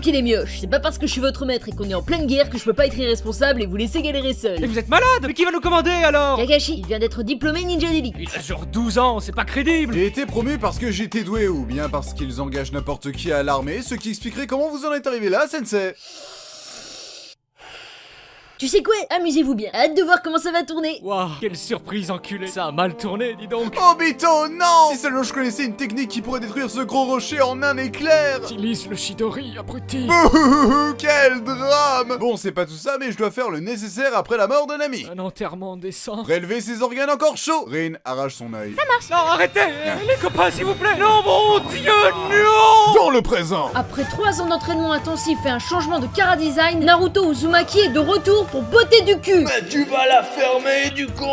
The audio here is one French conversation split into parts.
qu'il est mioche. C'est pas parce que je suis votre maître et qu'on est en pleine guerre que je peux pas être irresponsable et vous laisser galérer seul. Mais vous êtes malade! Mais qui va nous commander alors? Kakashi, il vient d'être diplômé ninja d'élite. Il a genre 12 ans, c'est pas crédible! J'ai été promu parce que j'étais doué ou bien parce qu'ils engagent n'importe qui à l'armée, ce qui expliquerait comment vous en êtes arrivé là, sensei. Tu sais quoi? Amusez-vous bien. Hâte de voir comment ça va tourner. Waouh, quelle surprise enculé! Ça a mal tourné, dis donc! Obito, non! Si seulement je connaissais une technique qui pourrait détruire ce gros rocher en un éclair! Utilise le Chidori, abruti! Bouhouhou, quel drame! Bon, c'est pas tout ça, mais je dois faire le nécessaire après la mort d'un ami. Un enterrement décent. Prélever ses organes encore chauds! Rin arrache son œil. Non, arrêtez! Les copains, s'il vous plaît! Non, mon Dieu, non! Dans le présent! Après 3 ans d'entraînement intensif et un changement de chara design, Naruto Uzumaki est de retour pour botter du cul. Mais tu vas la fermer, du con!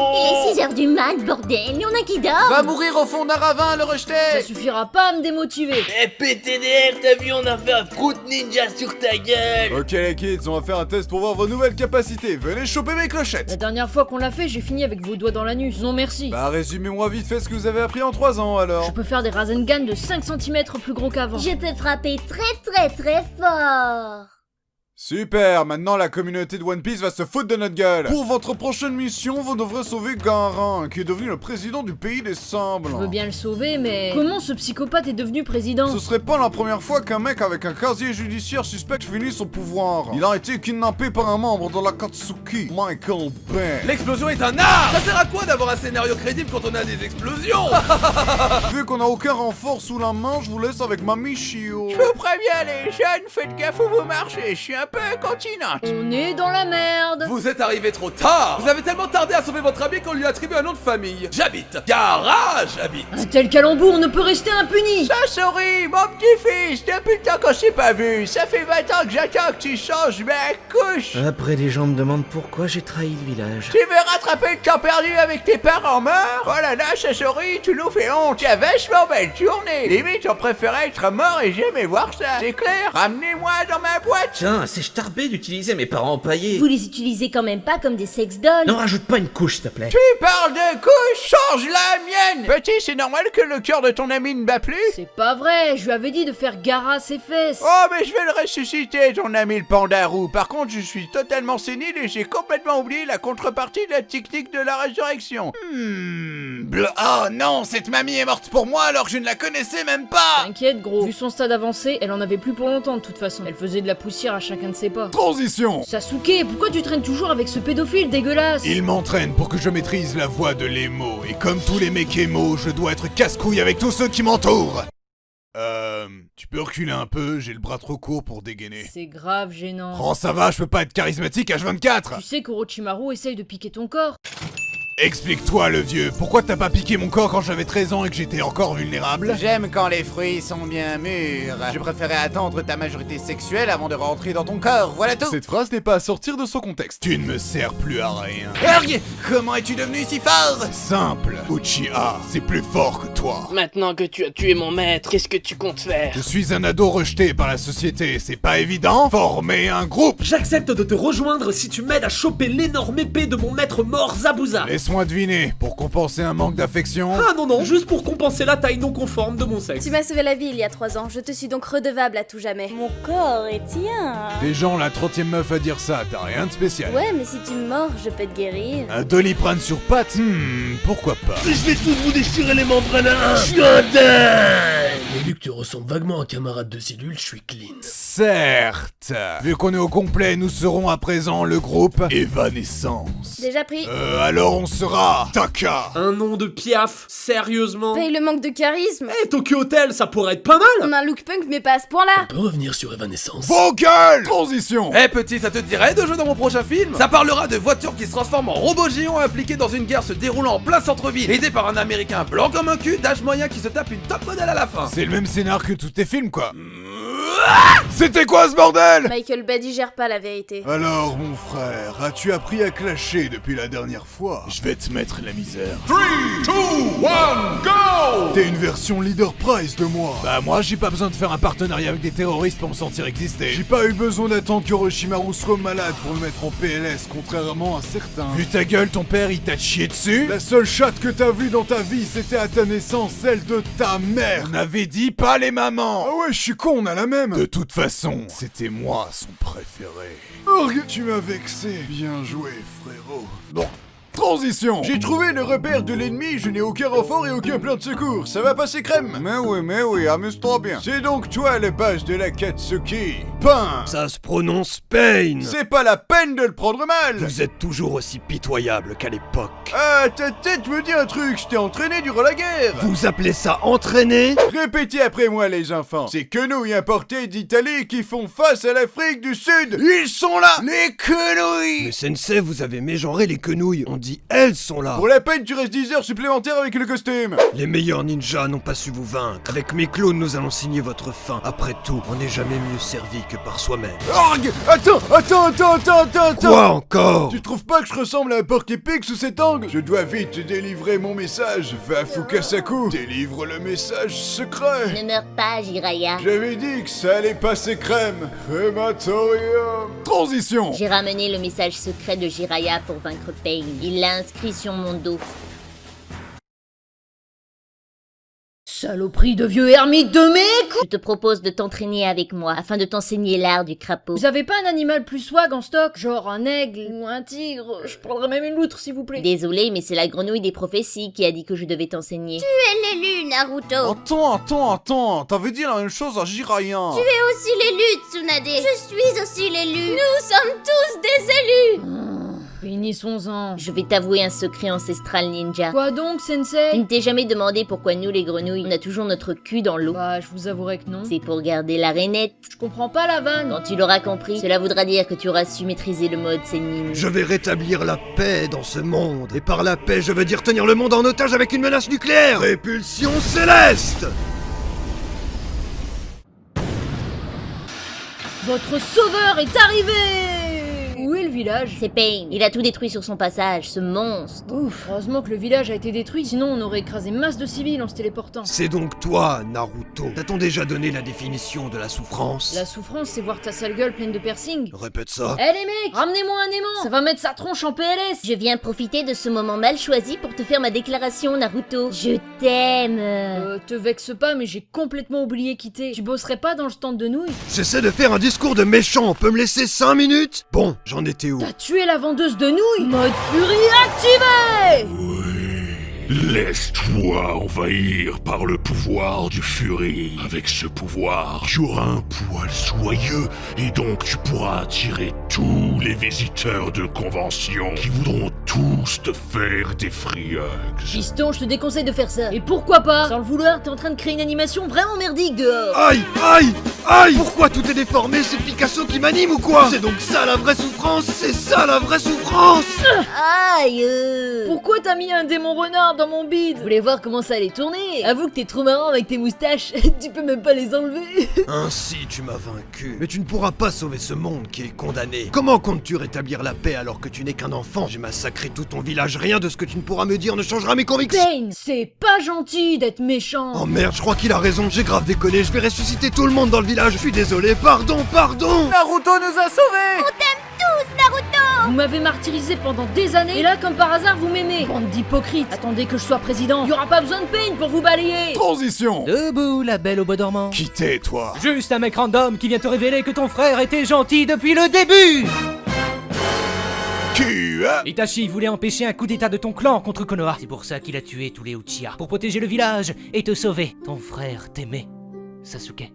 Il est 6h du mat, bordel, y'en a qui dort. Va mourir au fond d'un ravin, le Ça rejeter! suffira pas à me démotiver. Eh PTDR, t'as vu, on a fait un Fruit Ninja sur ta gueule! Ok les kids, on va faire un test pour voir vos nouvelles capacités. Venez choper mes clochettes! La dernière fois qu'on l'a fait, j'ai fini avec vos doigts dans l'anus. Non merci. Bah résumez-moi vite fait ce que vous avez appris en 3 ans alors. Je peux faire des Rasengan de 5 cm plus gros qu'avant. Je peux frapper très fort. Super, maintenant la communauté de One Piece va se foutre de notre gueule. Pour votre prochaine mission, vous devrez sauver Garin, qui est devenu le président du pays des Je semblants. veux bien le sauver, mais comment ce psychopathe est devenu président? Ce serait pas la première fois qu'un mec avec un casier judiciaire suspect finit son pouvoir. Il a été kidnappé par un membre de l'Akatsuki, Michael Bay. L'explosion est un art! Ça sert à quoi d'avoir un scénario crédible quand on a des explosions? Vu qu'on a aucun renfort sous la main, je vous laisse avec Mamie Shio. Je vous préviens les jeunes, faites gaffe où vous marchez, je suis un peu continente. On est dans la merde. Vous êtes arrivés trop tard! Vous avez tellement tardé à sauver votre ami qu'on lui attribue un nom de famille. J'habite. Garage habite. Un tel calembour ne peut rester impuni. Sasori, mon petit-fils, depuis le temps qu'on s'est pas vu, ça fait 20 ans que j'attends que tu changes ma couche. Après, les gens me demandent pourquoi j'ai trahi le village. Tu veux rattraper le temps perdu avec tes parents morts? Oh là là, Sasori, tu nous fais honte. Tu as vachement belle journée. Limite, on préférait être mort et jamais voir ça. C'est clair? Ramenez-moi dans ma boîte. Tiens, c'est starbé d'utiliser mes parents empaillés. Vous les utilisez quand même pas comme des sex dolls. Non, rajoute pas une couche, s'il te plaît. Tu parles de couche, change la mienne. Petit, c'est normal que le cœur de ton ami ne bat plus? C'est pas vrai, je lui avais dit de faire Gara ses fesses. Oh, mais je vais le ressusciter, ton ami le pandarou. Par contre, je suis totalement sénile et j'ai complètement oublié la contrepartie de la technique de la résurrection. Oh non, cette mamie est morte pour moi alors que je ne la connaissais même pas. T'inquiète gros, vu son stade avancé, elle en avait plus pour longtemps de toute façon. Elle faisait de la poussière à chacun de ses pas. Transition. Sasuke, pourquoi tu traînes toujours avec ce pédophile dégueulasse? Il m'entraîne pour que je maîtrise la voix de l'émo, et comme tous les mecs émo, je dois être casse-couille avec tous ceux qui m'entourent. Tu peux reculer un peu, j'ai le bras trop court pour dégainer. C'est grave gênant. Oh ça va, je peux pas être charismatique H24. Tu sais qu'Orochimaru essaye de piquer ton corps. Explique-toi le vieux, pourquoi t'as pas piqué mon corps quand j'avais 13 ans et que j'étais encore vulnérable? J'aime quand les fruits sont bien mûrs. Je préférais attendre ta majorité sexuelle avant de rentrer dans ton corps, voilà tout. Cette phrase n'est pas à sortir de son contexte. Tu ne me sers plus à rien. Erg, comment es-tu devenu si fort? Simple, Uchiha, c'est plus fort que toi. Maintenant que tu as tué mon maître, qu'est-ce que tu comptes faire? Je suis un ado rejeté par la société, c'est pas évident? Former un groupe. J'accepte de te rejoindre si tu m'aides à choper l'énorme épée de mon maître mort Zabuza. Laisse-moi deviner, pour compenser un manque d'affection. Ah non, juste pour compenser la taille non conforme de mon sexe. Tu m'as sauvé la vie il y a 3 ans, je te suis donc redevable à tout jamais. Mon corps est tien. Des gens, la 30e meuf à dire ça, t'as rien de spécial. Ouais, mais si tu me mords, je peux te guérir. Un Doliprane sur pattes? Pourquoi pas. Je vais tous vous déchirer les membranes à un. Mais vu que tu ressembles vaguement à un camarade de cellule, je suis clean. Certes. Vu qu'on est au complet, nous serons à présent le groupe Evanescence. Déjà pris. Alors on sera Taka. Un nom de piaf, sérieusement. Paye le manque de charisme. Eh, Tokyo Hotel, ça pourrait être pas mal. On a un look punk, mais pas à ce point-là. On peut revenir sur Evanescence. Vocal. Transition. Eh petit, ça te dirait de jouer dans mon prochain film? Ça parlera de voitures qui se transforment en robots géants impliqués dans une guerre se déroulant en plein centre-ville, aidé par un américain blanc comme un cul, d'âge moyen qui se tape une top modèle à la fin. C'est le même scénar que tous tes films quoi. C'était quoi ce bordel? Michael Bay digère pas la vérité. Alors mon frère, as-tu appris à clasher depuis la dernière fois? Je vais te mettre la misère. 3, 2, 1, go! T'es une version leader prize de moi. Bah moi j'ai pas besoin de faire un partenariat avec des terroristes pour me sentir exister. J'ai pas eu besoin d'attendre que Orochimaru soit malade pour me mettre en PLS, contrairement à certains. Vu ta gueule, ton père il t'a chié dessus? La seule chatte que t'as vue dans ta vie c'était à ta naissance, celle de ta mère. On avait dit pas les mamans. Ah ouais, je suis con, on a la même. crème. De toute façon, c'était moi son préféré. Orgue, tu m'as vexé. Bien joué, frérot. Bon. Transition. J'ai trouvé le repère de l'ennemi, je n'ai aucun renfort et aucun plan de secours. Ça va passer crème? Mais oui, amuse-toi bien. C'est donc toi le boss de la Katsuki. Pain. Ça se prononce Pain. C'est pas la peine de le prendre mal. Vous êtes toujours aussi pitoyable qu'à l'époque. Ah, ta tête me dit un truc, je t'ai entraîné durant la guerre. Vous appelez ça entraîner? Répétez après moi les enfants. C'est quenouilles importées d'Italie qui font face à l'Afrique du Sud. Ils sont là, les quenouilles. Mais sensei, vous avez mégenré les quenouilles. On dit elles sont là. Pour la peine, tu restes 10 heures supplémentaires avec le costume. Les meilleurs ninjas n'ont pas su vous vaincre. Avec mes clones, nous allons signer votre fin. Après tout, on n'est jamais mieux servi que par soi-même. Orgue, attends. Quoi encore? Tu trouves pas que je ressemble à un porc-épic sous cet angle? Je dois vite délivrer mon message. Va à Fukasaku, délivre le message secret. Ne meurs pas, Jiraiya. J'avais dit que ça allait passer crème. Crématorium. Transition. J'ai ramené le message secret de Jiraiya pour vaincre Pain. Il l'a inscrit sur mon dos. Saloperie de vieux ermite de mec. Je te propose de t'entraîner avec moi afin de t'enseigner l'art du crapaud. Vous avez pas un animal plus swag en stock? Genre un aigle ou un tigre? Je prendrais même une loutre s'il vous plaît. Désolé, mais c'est la grenouille des prophéties qui a dit que je devais t'enseigner. L'élu, Naruto. Attends, t'avais dit la même chose à Jiraiya. Tu es aussi l'élu, Tsunade. Je suis aussi l'élu. Nous sommes tous des élus. Finissons-en. Je vais t'avouer un secret ancestral ninja. Quoi donc, Tu sensei? ne t'es jamais demandé pourquoi nous les grenouilles, on a toujours notre cul dans l'eau. Bah, je vous avouerai que non. C'est pour garder la rainette. Je comprends pas la vanne. Quand tu l'auras compris, cela voudra dire que tu auras su maîtriser le mode Sennin. Je vais rétablir la paix dans ce monde. Et par la paix, je veux dire tenir le monde en otage avec une menace nucléaire. Répulsion céleste. Votre sauveur est arrivé. Où est le village? C'est Pain. Il a tout détruit sur son passage, ce monstre. Ouf, heureusement que le village a été détruit, sinon on aurait écrasé masse de civils en se téléportant. C'est donc toi, Naruto. T'a-t-on déjà donné la définition de la souffrance? La souffrance, c'est voir ta sale gueule pleine de piercings. Répète ça. Eh les mecs, ramenez-moi un aimant. Ça va mettre sa tronche en PLS. Je viens profiter de ce moment mal choisi pour te faire ma déclaration, Naruto. Je t'aime. Te vexe pas, mais j'ai complètement oublié quitter. Tu bosserais pas dans le stand de nouilles? J'essaie de faire un discours de méchant. On peut me laisser 5 minutes? Bon, j'en étais où? T'as tué la vendeuse de nouilles? Mode furie activé! Laisse-toi envahir par le pouvoir du Furie. Avec ce pouvoir, tu auras un poil soyeux et donc tu pourras attirer tous les visiteurs de convention qui voudront tous te faire des free hugs. Fiston, je te déconseille de faire ça. Et pourquoi pas? Sans le vouloir, t'es en train de créer une animation vraiment merdique dehors. Aïe! Pourquoi tout est déformé? C'est Picasso qui m'anime ou quoi? C'est donc ça la vraie souffrance? C'est ça la vraie souffrance? Aïe! Pourquoi t'as mis un démon renard dans mon bide? Vous voulez voir comment ça allait tourner? Avoue que t'es trop marrant avec tes moustaches. Tu peux même pas les enlever. Ainsi tu m'as vaincu. Mais tu ne pourras pas sauver ce monde qui est condamné. Comment comptes-tu rétablir la paix alors que tu n'es qu'un enfant? J'ai massacré tout ton village, rien de ce que tu ne pourras me dire ne changera mes convictions. Pain, c'est pas gentil d'être méchant. Oh merde, je crois qu'il a raison, j'ai grave déconné, je vais ressusciter tout le monde dans le village. Je suis désolé, pardon. Naruto nous a sauvés. Vous m'avez martyrisé pendant des années, et là, comme par hasard, vous m'aimez. Bande d'hypocrites. Attendez que je sois président. Il y aura pas besoin de Pain pour vous balayer. Transition. Debout, la belle au bois dormant. Qui t'es, toi? Juste un mec random qui vient te révéler que ton frère était gentil depuis le début. Qui, hein? Itachi voulait empêcher un coup d'état de ton clan contre Konoha. C'est pour ça qu'il a tué tous les Uchiha, pour protéger le village et te sauver. Ton frère t'aimait, Sasuke.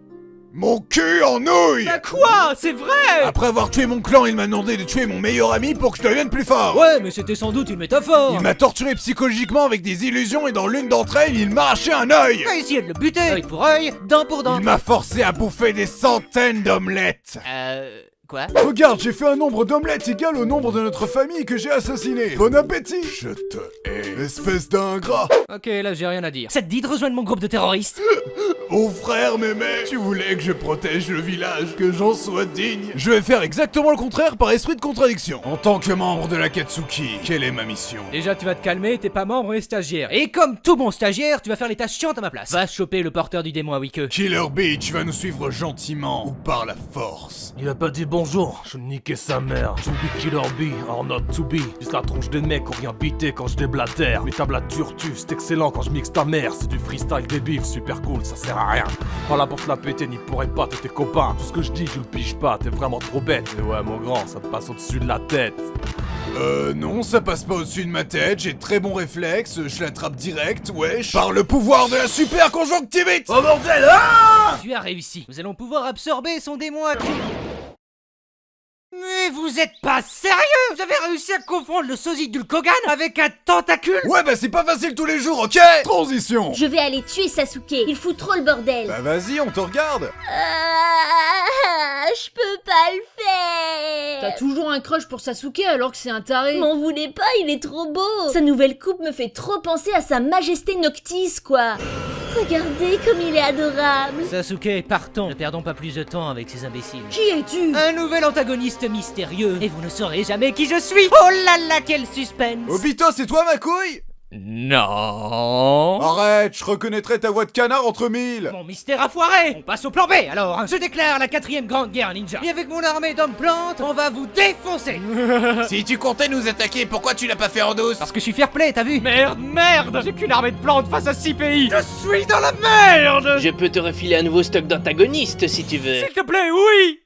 Mon cul en nouilles! Bah quoi? C'est vrai! Après avoir tué mon clan, il m'a demandé de tuer mon meilleur ami pour que je devienne plus fort! Ouais, mais c'était sans doute une métaphore! Il m'a torturé psychologiquement avec des illusions et dans l'une d'entre elles, il m'a arraché un œil! T'as essayé de le buter! Œil pour œil, dent pour dent! Il m'a forcé à bouffer des centaines d'omelettes! Quoi? Regarde, j'ai fait un nombre d'omelettes égal au nombre de notre famille que j'ai assassiné! Bon appétit! Je te hais, espèce d'ingrat! Ok, là j'ai rien à dire. Ça te dit de rejoindre mon groupe de terroristes? Mon frère m'aimait, tu voulais que je protège le village, que j'en sois digne. Je vais faire exactement le contraire par esprit de contradiction. En tant que membre de la Katsuki, quelle est ma mission? Déjà tu vas te calmer, t'es pas membre et stagiaire. Et comme tout bon stagiaire, tu vas faire les tâches chiantes à ma place. Va choper le porteur du démon à Wike. Killer Bee, tu vas nous suivre gentiment ou par la force. Il a pas dit bon bonjour, je niquais sa mère. To be killer be, or not to be. Juste la tronche des mecs ont rien bité quand je déblatère. Mais ta blague turtu, c'est excellent quand je mixe ta mère. C'est du freestyle débile, super cool, ça sert à rien. Pas là pour te la péter, ni pour épater tes copains. Tout ce que je dis, je le pige pas, t'es vraiment trop bête. Mais ouais, mon grand, ça te passe au-dessus de la tête. Non, ça passe pas au-dessus de ma tête, j'ai de très bons réflexes, je l'attrape direct, wesh. Par le pouvoir de la super conjonctivite. Oh bordel, ah! Tu as réussi. Nous allons pouvoir absorber son démon à cri. Mais vous êtes pas sérieux? Vous avez réussi à confondre le sosie d'Hulk Hogan avec un tentacule? Ouais, bah c'est pas facile tous les jours, ok? Transition. Je vais aller tuer Sasuke, il fout trop le bordel. Bah vas-y, on te regarde. Je peux pas le faire. T'as toujours un crush pour Sasuke alors que c'est un taré. M'en voulez pas, il est trop beau. Sa nouvelle coupe me fait trop penser à sa majesté Noctis, quoi. Regardez comme il est adorable. Sasuke, partons. Ne perdons pas plus de temps avec ces imbéciles. Qui es-tu? Un nouvel antagoniste mystérieux. Et vous ne saurez jamais qui je suis. Oh là là, quel suspense. Obito, c'est toi ma couille? Non. Arrête, je reconnaîtrais ta voix de canard entre mille. Mon mystère a foiré. On passe au plan B alors. Je déclare la 4ème grande guerre ninja. Et avec mon armée d'hommes plantes, on va vous défoncer. Si tu comptais nous attaquer, pourquoi tu l'as pas fait en douce? Parce que je suis fair play, t'as vu? Merde, j'ai qu'une armée de plantes face à 6 pays. Je suis dans la merde. Je peux te refiler un nouveau stock d'antagonistes si tu veux. S'il te plaît, oui.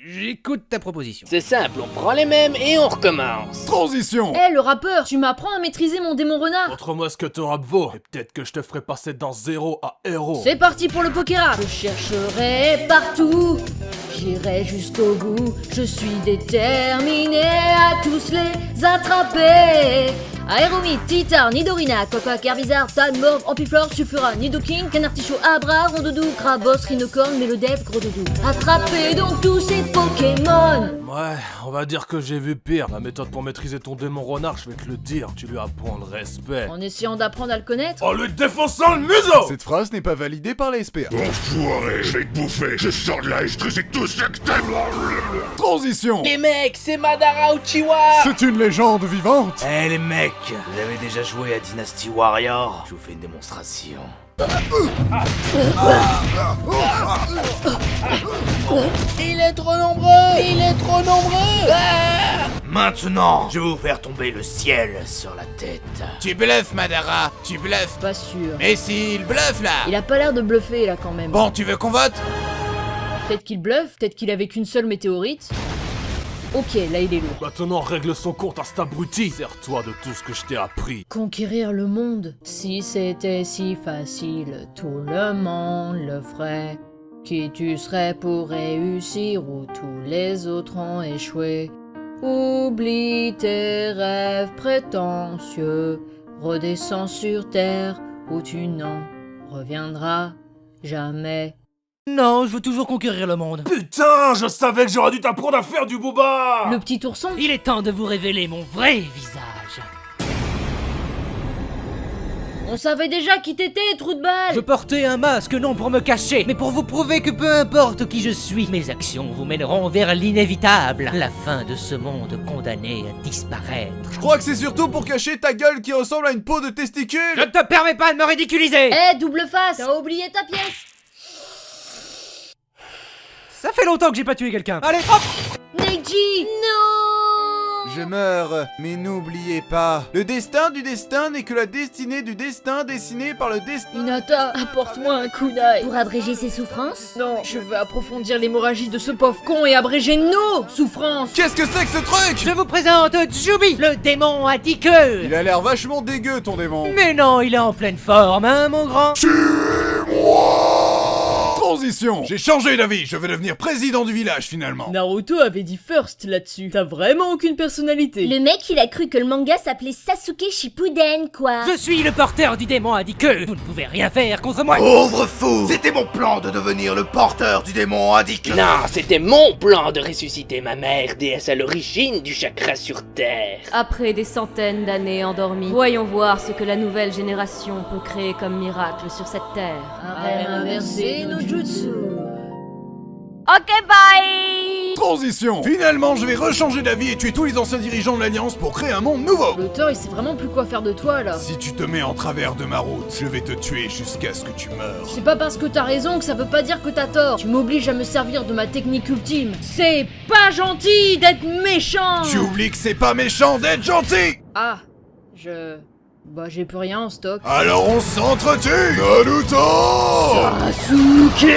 J'écoute ta proposition. C'est simple, on prend les mêmes et on recommence. Transition. Eh, le rappeur, tu m'apprends à maîtriser mon démon renard. Montre-moi ce que ton rap vaut, et peut-être que je te ferai passer dans 0 à héros. C'est parti pour le Pokéra. Je chercherai partout, j'irai jusqu'au bout. Je suis déterminé à tous les attraper. Aéromite, Titar, Nidorina, Coca, Herbizarre, Tanmorph, Ampiflore, Sulfura, Nidoking, Canartichaud, Abra, Rondoudou, Crabos, Rhinocorn, Mélodève, Gros Doudou. Attrapez donc tous ces Pokémon. Ouais, on va dire que j'ai vu pire. La méthode pour maîtriser ton démon renard, je vais te le dire, tu lui apprends le respect. En essayant d'apprendre à le connaître. En lui défonçant le museau. Cette phrase n'est pas validée par les SPA. Enfoiré, je vais te bouffer. Je sors de là et je te sais tout ce que t'aimes. Transition. Les mecs, c'est Madara Uchiwa. C'est une légende vivante. Eh les mecs, vous avez déjà joué à Dynasty Warrior? Je vous fais une démonstration. Il est trop nombreux. Il est trop nombreux. Maintenant, je vais vous faire tomber le ciel sur la tête. Tu bluffes, Madara, tu bluffes. Pas sûr. Mais s'il bluffe là. Il a pas l'air de bluffer là quand même. Bon, tu veux qu'on vote? Peut-être qu'il bluffe, peut-être qu'il avait qu'une seule météorite. Ok, là il est lourd. Maintenant règle son compte à cet abruti. Sers-toi de tout ce que je t'ai appris. Conquérir le monde. Si c'était si facile, tout le monde le ferait. Qui tu serais pour réussir où tous les autres ont échoué? Oublie tes rêves prétentieux. Redescends sur terre où tu n'en reviendras jamais. Non, je veux toujours conquérir le monde. Putain, je savais que j'aurais dû t'apprendre à faire du booba. Le petit ourson? Il est temps de vous révéler mon vrai visage. On savait déjà qui t'étais, trou de balle. Je portais un masque non pour me cacher, mais pour vous prouver que peu importe qui je suis, mes actions vous mèneront vers l'inévitable, la fin de ce monde condamné à disparaître. Je crois que c'est surtout pour cacher ta gueule qui ressemble à une peau de testicule. Je ne te permets pas de me ridiculiser. Eh, double face, t'as oublié ta pièce. Ça fait longtemps que j'ai pas tué quelqu'un. Allez, hop. Neji, non. Je meurs, mais n'oubliez pas, le destin du destin n'est que la destinée du destin dessinée par le destin. Hinata, apporte-moi un kunai. Pour abréger ses souffrances? Non, je veux approfondir l'hémorragie de ce pauvre con et abréger nos souffrances. Qu'est-ce que c'est que ce truc? Je vous présente Jubi, le démon à 10 queues. Il a l'air vachement dégueu ton démon. Mais non, il est en pleine forme, hein, mon grand? Transition. J'ai changé d'avis, je vais devenir président du village finalement. Naruto avait dit first là-dessus. T'as vraiment aucune personnalité. Le mec, il a cru que le manga s'appelait Sasuke Shippuden, quoi. Je suis le porteur du démon à 10 queues. Vous ne pouvez rien faire contre moi. Pauvre fou! C'était mon plan de devenir le porteur du démon indique. Non, c'était mon plan de ressusciter ma mère, déesse à l'origine du chakra sur Terre. Après des centaines d'années endormies, voyons voir ce que la nouvelle génération peut créer comme miracle sur cette terre. Inverser nos jutsu. Ok, bye. Transition. Finalement, je vais rechanger d'avis et tuer tous les anciens dirigeants de l'Alliance pour créer un monde nouveau. L'auteur, il sait vraiment plus quoi faire de toi, là. Si tu te mets en travers de ma route, je vais te tuer jusqu'à ce que tu meurs. C'est pas parce que t'as raison que ça veut pas dire que t'as tort. Tu m'obliges à me servir de ma technique ultime. C'est pas gentil d'être méchant. Tu oublies que c'est pas méchant d'être gentil. Ah, Bah, j'ai plus rien en stock. Alors on s'entretue. Naruto Sasuke!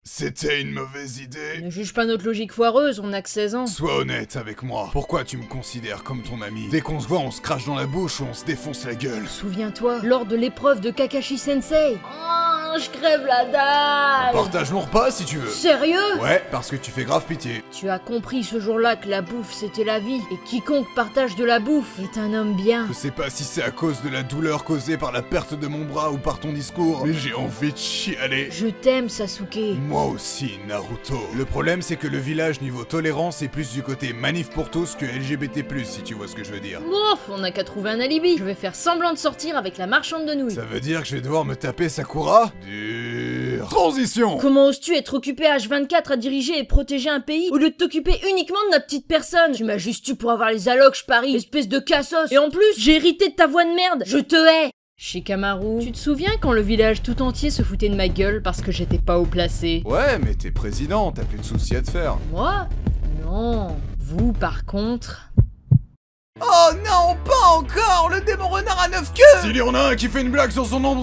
C'était une mauvaise idée. Ne juge pas notre logique foireuse, on a que 16 ans. Sois honnête avec moi. Pourquoi tu me considères comme ton ami? Dès qu'on se voit, on se crache dans la bouche ou on se défonce la gueule. Souviens-toi, lors de l'épreuve de Kakashi Sensei. Oh, je crève la dalle. Partage mon repas si tu veux. Sérieux? Ouais, parce que tu fais grave pitié. Tu as compris ce jour-là que la bouffe c'était la vie, et quiconque partage de la bouffe est un homme bien. Je sais pas si c'est à cause de la douleur causée par la perte de mon bras ou par ton discours, mais j'ai envie de chialer. Je t'aime, Sasuke. Moi aussi, Naruto. Le problème, c'est que le village niveau tolérance est plus du côté manif pour tous que LGBT+, si tu vois ce que je veux dire. Bof, on n'a qu'à trouver un alibi. Je vais faire semblant de sortir avec la marchande de nouilles. Ça veut dire que je vais devoir me taper Sakura? Dur. Transition. Comment oses-tu être occupé H24 à diriger et protéger un pays au lieu de t'occuper uniquement de notre petite personne? Tu m'as juste eu pour avoir les allocs, je parie, espèce de cassos. Et en plus, j'ai hérité de ta voix de merde. Je te hais. Shikamaru, tu te souviens quand le village tout entier se foutait de ma gueule parce que j'étais pas haut placé? Ouais, mais t'es président, t'as plus de soucis à te faire. Moi? Non. Vous, par contre... Oh non, pas encore! Le démon renard à 9 queues! S'il y en a un qui fait une blague sur son nombre